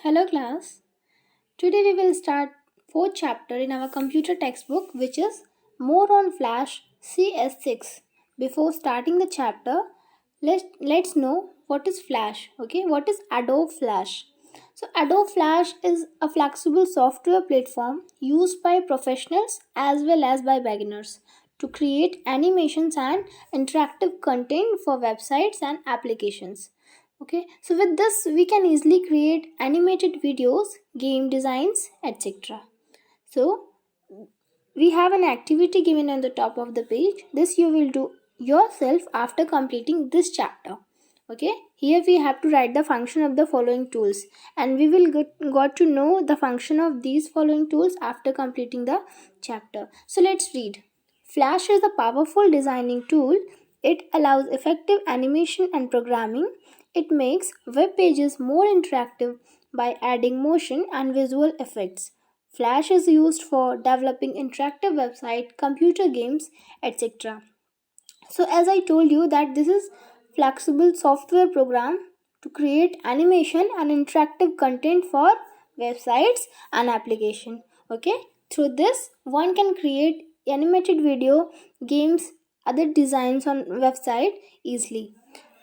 Hello class. Today we will start fourth chapter in our computer textbook which is more on Flash CS6. Before starting the chapter, let's know what is Flash. Okay, what is Adobe Flash? So Adobe Flash is a flexible software platform used by professionals as well as by beginners to create animations and interactive content for websites and applications. Okay, so with this we can easily create animated videos, game designs, etc. So we have an activity given on the top of the page. This you will do yourself after completing this chapter. Okay, here we have to write the function of the following tools, and we will got to know the function of these following tools after completing the chapter. So let's read. Flash is a powerful designing tool. It allows effective animation and programming. It makes web pages more interactive by adding motion and visual effects. Flash is used for developing interactive website, computer games, etc. So as I told you that this is flexible software program to create animation and interactive content for websites and application. Okay, through this one can create animated video, games, other designs on website easily.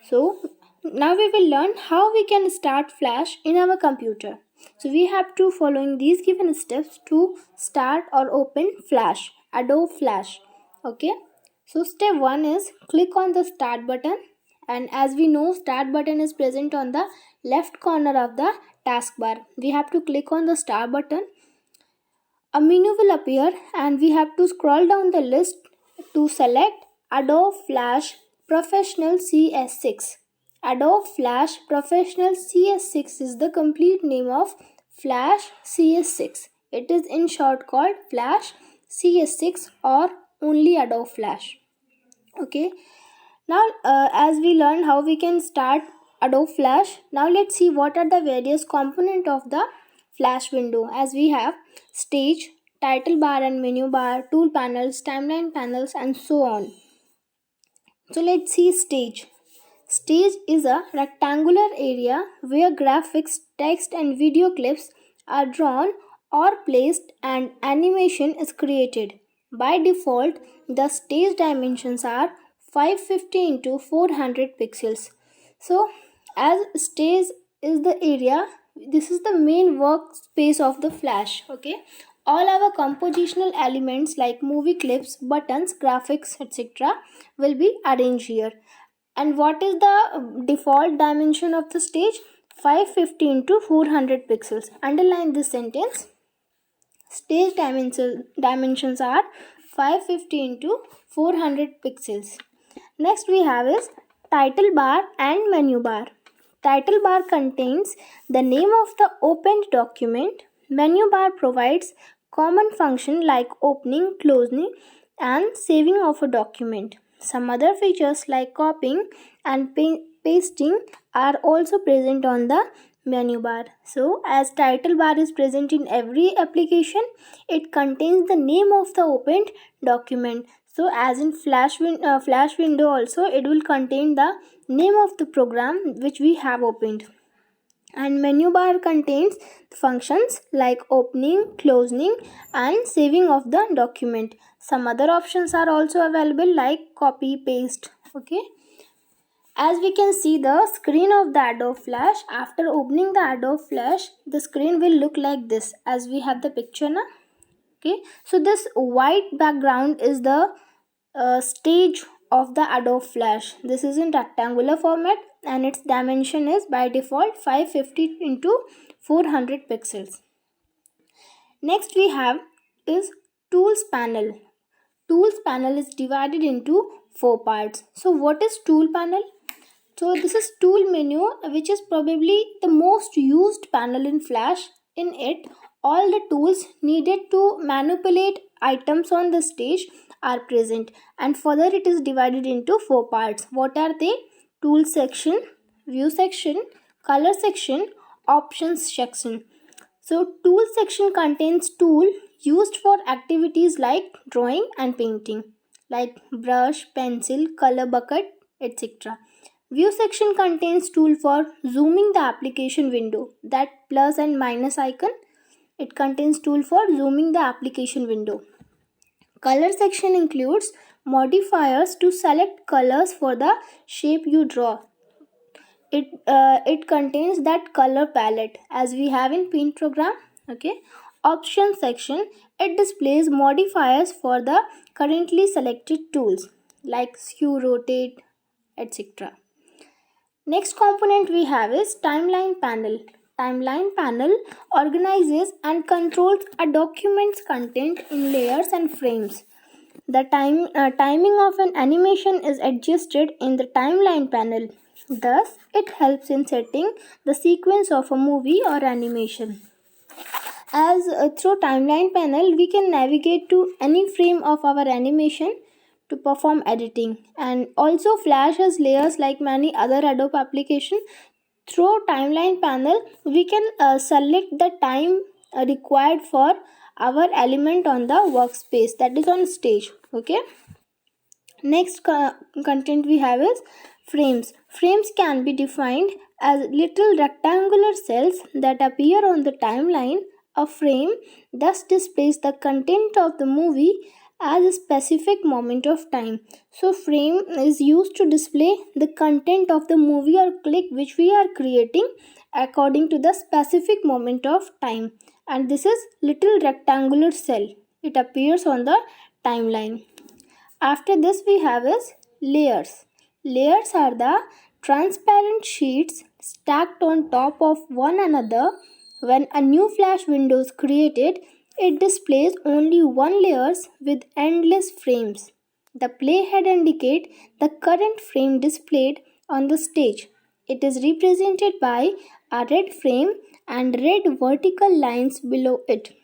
So now we will learn how we can start Flash in our computer. So we have to following these given steps to start or open Flash, Adobe Flash. Okay, so step 1 is click on the start button, and as we know start button is present on the left corner of the taskbar. We have to click on the start button. A menu will appear and we have to scroll down the list to select Adobe Flash Professional CS6. Adobe Flash Professional CS6 is the complete name of Flash CS6. It is in short called Flash CS6 or only Adobe Flash. Okay, now as we learned how we can start Adobe Flash, now let's see what are the various components of the Flash window. As we have stage, title bar and menu bar, tool panels, timeline panels, and so on. So let's see stage. Stage is a rectangular area where graphics, text, and video clips are drawn or placed and animation is created. By default, the stage dimensions are 550 into 400 pixels. So, as stage is the area, this is the main workspace of the Flash. Okay, all our compositional elements like movie clips, buttons, graphics, etc. will be arranged here. And what is the default dimension of the stage? 550 into 400 pixels. Underline this sentence. Stage dimensions are 550 into 400 pixels. Next we have is title bar and menu bar. Title bar contains the name of the opened document. Menu bar provides common function like opening, closing, and saving of a document. Some other features like copying and pasting are also present on the menu bar. So as title bar is present in every application, it contains the name of the opened document. So as in Flash window also, it will contain the name of the program which we have opened. And menu bar contains functions like opening, closing, and saving of the document. Some other options are also available like copy, paste. Okay, as we can see the screen of the Adobe Flash. After opening the Adobe Flash, the screen will look like this as we have the picture now. Okay, so this white background is the stage of the Adobe Flash. This is in rectangular format and its dimension is by default 550 into 400 pixels. Next we have is tools panel. Tools panel is divided into 4 parts. So what is tool panel? So this is tool menu, which is probably the most used panel in Flash. In it, all the tools needed to manipulate items on the stage are present, and further it is divided into 4 parts. What are they? Tool section, view section, color section, options section. So tool section contains tool used for activities like drawing and painting, like brush, pencil, color bucket, etc. View section contains tool for zooming the application window. That plus and minus icon, it contains tool for zooming the application window. Color section includes modifiers to select colors for the shape you draw. It contains that color palette as we have in paint program. Okay. Option section, it displays modifiers for the currently selected tools like skew, rotate, etc. Next component we have is timeline panel. Timeline panel organizes and controls a document's content in layers and frames. The timing of an animation is adjusted in the timeline panel. Thus, it helps in setting the sequence of a movie or animation. As through timeline panel, we can navigate to any frame of our animation to perform editing, and also Flash has layers like many other Adobe application. Through timeline panel, we can select the time required for our element on the workspace, that is on stage. Okay. Next content we have is frames. Frames can be defined as little rectangular cells that appear on the timeline. A frame thus displays the content of the movie as a specific moment of time. So frame is used to display the content of the movie or clip which we are creating according to the specific moment of time, and this is little rectangular cell. It appears on the timeline. After this we have is layers. Layers are the transparent sheets stacked on top of one another. When a new Flash window is created, it displays only one layers with endless frames. The playhead indicates the current frame displayed on the stage. It is represented by a red frame and red vertical lines below it.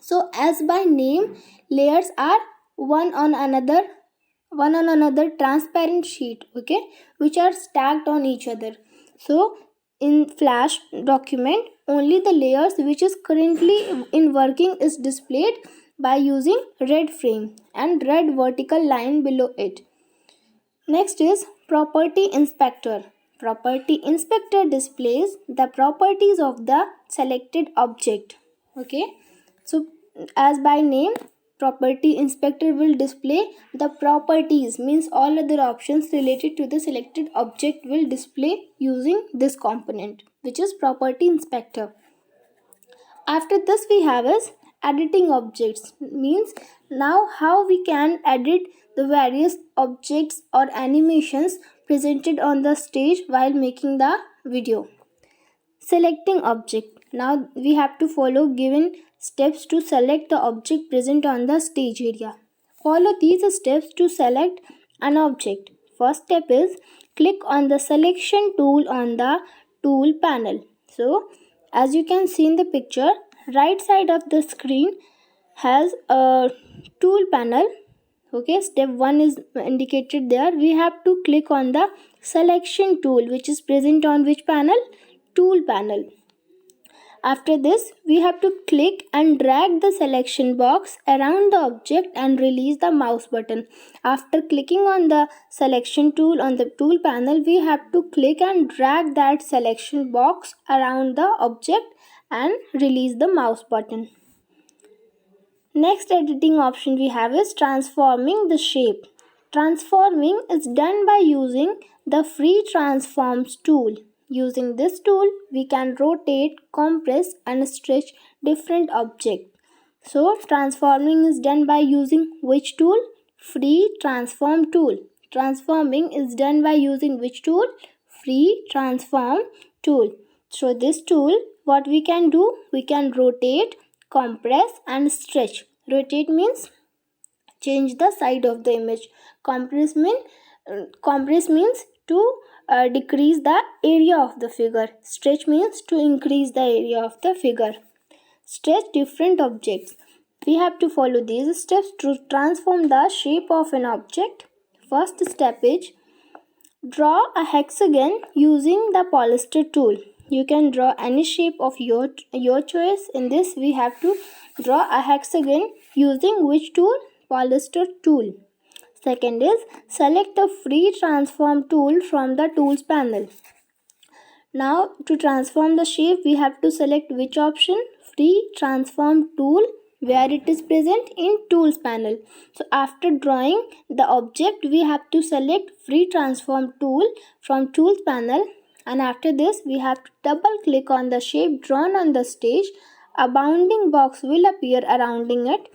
So as by name, layers are one on another transparent sheet, okay, which are stacked on each other. So in Flash document, only the layers which is currently in working is displayed by using red frame and red vertical line below it. Next is property inspector. Property inspector displays the properties of the selected object. Okay. So as by name, property inspector will display the properties, means all other options related to the selected object will display using this component, which is property inspector. After this we have is editing objects, means now how we can edit the various objects or animations presented on the stage while making the video. Selecting object. Now we have to follow given steps to select the object present on the stage area. Follow these steps to select an object. First step is click on the selection tool on the tool panel. So as you can see in the picture, right side of the screen has a tool panel. Okay, step 1 is indicated there. We have to click on the selection tool which is present on which panel? Tool panel. After this, we have to click and drag the selection box around the object and release the mouse button. After clicking on the selection tool on the tool panel, we have to click and drag that selection box around the object and release the mouse button. Next editing option we have is transforming the shape. Transforming is done by using the free transforms tool. Using this tool, we can rotate, compress and stretch different objects. So transforming is done by using which tool? Free transform tool. Transforming is done by using which tool? Free transform tool. So this tool, what we can do? We can rotate, compress and stretch. Rotate means change the side of the image. Compress means to decrease the area of the figure. Stretch means to increase the area of the figure. Stretch different objects. We have to follow these steps to transform the shape of an object. First step is draw a hexagon using the polyster tool. You can draw any shape of your choice. In this we have to draw a hexagon using which tool? Polyster tool. Second is select the free transform tool from the tools panel. Now to transform the shape, we have to select which option? Free transform tool, where it is present in tools panel. So after drawing the object, we have to select free transform tool from tools panel, and after this we have to double click on the shape drawn on the stage. A bounding box will appear surrounding it.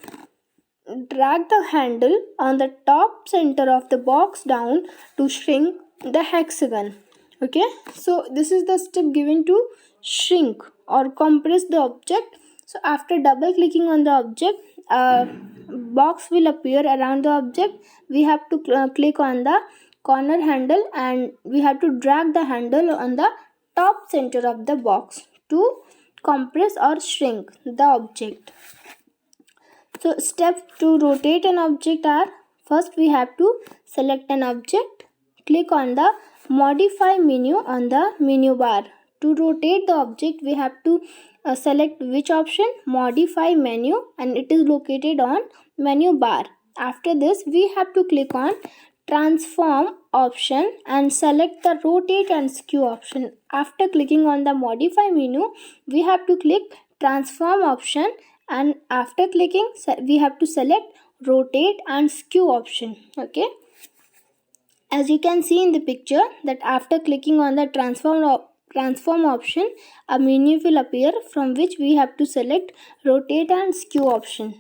Drag the handle on the top center of the box down to shrink the hexagon. Okay, so this is the step given to shrink or compress the object. So after double clicking on the object, a box will appear around the object. We have to click on the corner handle and we have to drag the handle on the top center of the box to compress or shrink the object. So steps to rotate an object are: first we have to select an object, click on the modify menu on the menu bar. To rotate the object we have to select which option? Modify menu, and it is located on menu bar. After this we have to click on transform option and select the rotate and skew option. After clicking on the modify menu we have to click transform option, and after clicking we have to select rotate and skew option. Okay, as you can see in the picture that after clicking on the transform option, a menu will appear from which we have to select rotate and skew option.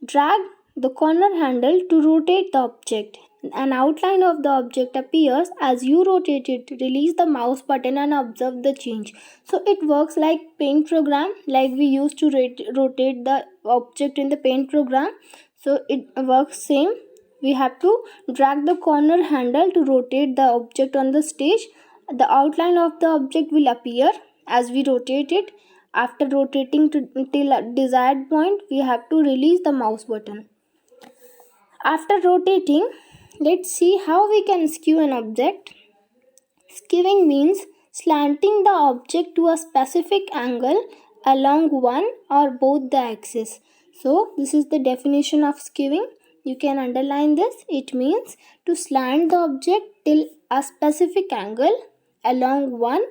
Drag the corner handle to rotate the object. An outline of the object appears as you rotate it. Release the mouse button and observe the change. So it works like paint program, like we used to rotate the object in the paint program. So it works same. We have to drag the corner handle to rotate the object on the stage. The outline of the object will appear as we rotate it. After rotating till a desired point, we have to release the mouse button. After rotating, let's see how we can skew an object. Skewing means slanting the object to a specific angle along one or both the axes. So this is the definition of skewing. You can underline this. It means to slant the object till a specific angle along one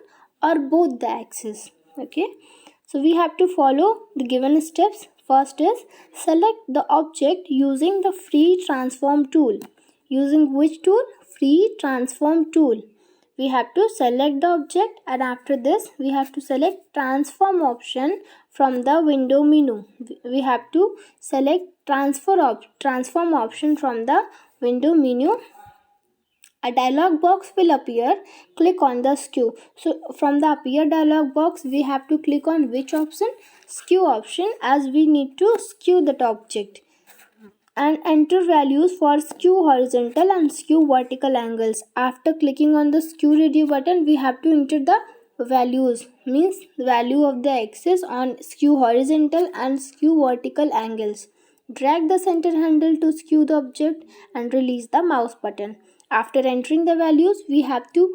or both the axes. Okay, so we have to follow the given steps. First is select the object using the free transform tool. Using which tool? Free transform tool. We have to select the object, and after this we have to select transform option from the window menu. We have to select transform option from the window menu. A dialog box will appear. Click on the skew. So from the appear dialog box we have to click on which option? Skew option, as we need to skew that object, and enter values for skew horizontal and skew vertical angles. After clicking on the skew radio button we have to enter the values, means the value of the axis on skew horizontal and skew vertical angles. Drag the center handle to skew the object and release the mouse button. After entering the values we have to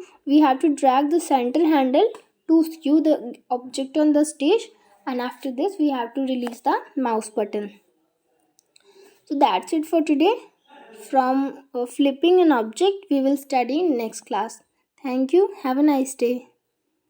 drag the center handle to skew the object on the stage, and after this we have to release the mouse button. So that's it for today. From flipping an object we will study in next class. Thank you. Have a nice day.